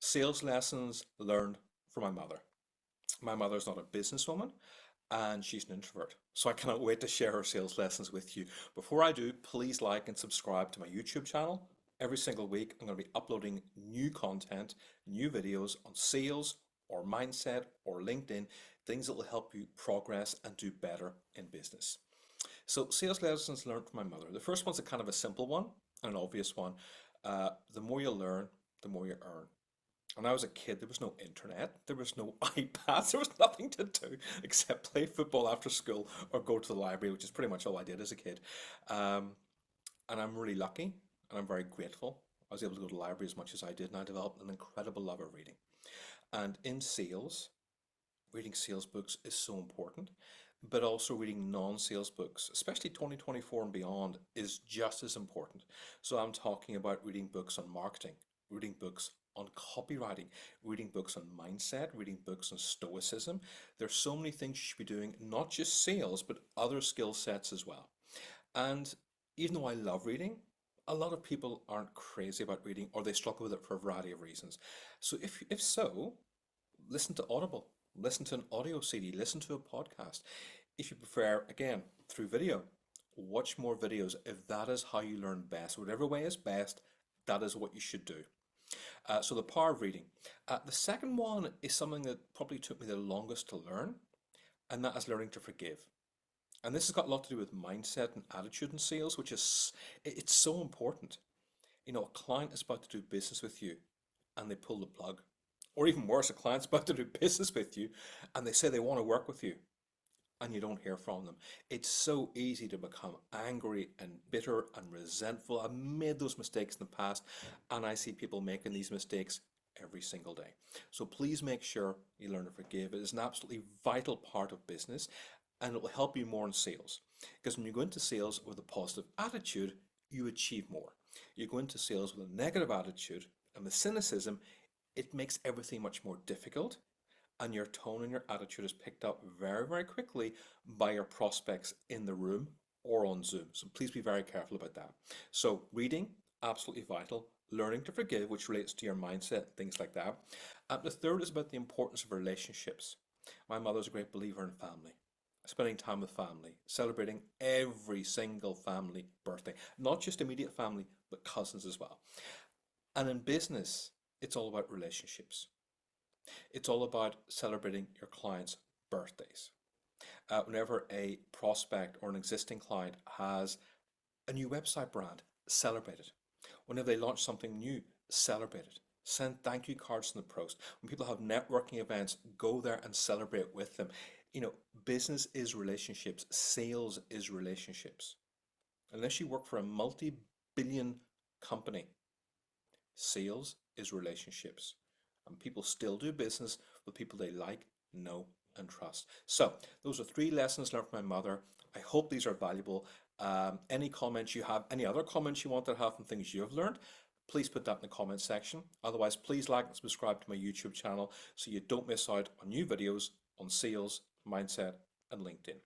Sales lessons learned from my mother. My mother's not a businesswoman and she's an introvert. So I cannot wait to share her sales lessons with you. Before I do, please like and subscribe to my YouTube channel. Every single week, I'm going to be uploading new content, new videos on sales or mindset or LinkedIn, things that will help you progress and do better in business. So sales lessons learned from my mother. The first one's a kind of a simple one, an obvious one. The more you learn, the more you earn. When I was a kid, there was no internet, there was no iPads, there was nothing to do except play football after school or go to the library, which is pretty much all I did as a kid. Um, and I'm really lucky and I'm very grateful. I was able to go to the library as much as I did, and I developed an incredible love of reading. And in sales, reading sales books is so important, but also reading non-sales books, especially 2024 and beyond, is just as important. So I'm talking about reading books on marketing, reading books on copywriting, reading books on mindset, reading books on stoicism. There's so many things you should be doing, not just sales, but other skill sets as well. And even though I love reading, a lot of people aren't crazy about reading or they struggle with it for a variety of reasons. So if so, listen to Audible, listen to an audio CD, listen to a podcast. If you prefer, again, through video, watch more videos if that is how you learn best. Whatever way is best, that is what you should do. So the power of reading. The second one is something that probably took me the longest to learn, and that is learning to forgive. And this has got a lot to do with mindset and attitude in sales, which is it's so important. You know, a client is about to do business with you and they pull the plug. Or even worse, a client's about to do business with you and they say they want to work with you and you don't hear from them. It's so easy to become angry and bitter and resentful. I've made those mistakes in the past and I see people making these mistakes every single day. So please make sure you learn to forgive. It is an absolutely vital part of business and it will help you more in sales. Because when you go into sales with a positive attitude, you achieve more. You go into sales with a negative attitude and with cynicism, it makes everything much more difficult and your tone and your attitude is picked up very, very quickly by your prospects in the room or on Zoom. So please be very careful about that. So reading, absolutely vital. Learning to forgive, which relates to your mindset, things like that. And the third is about the importance of relationships. My mother's a great believer in family. Spending time with family, celebrating every single family birthday, not just immediate family, but cousins as well. And in business, it's all about relationships. It's all about celebrating your clients' birthdays. Whenever a prospect or an existing client has a new website brand, celebrate it. Whenever they launch something new, celebrate it. Send thank you cards in the post. When people have networking events, go there and celebrate with them. You know, business is relationships, sales is relationships. Unless you work for a multi-billion company, sales is relationships. And people still do business with people they like, know, and trust. So, those are three lessons learned from my mother. I hope these are valuable. Any comments you have, any other comments you want to have from things you have learned, please put that in the comment section. Otherwise, please like and subscribe to my YouTube channel so you don't miss out on new videos on sales, mindset, and LinkedIn.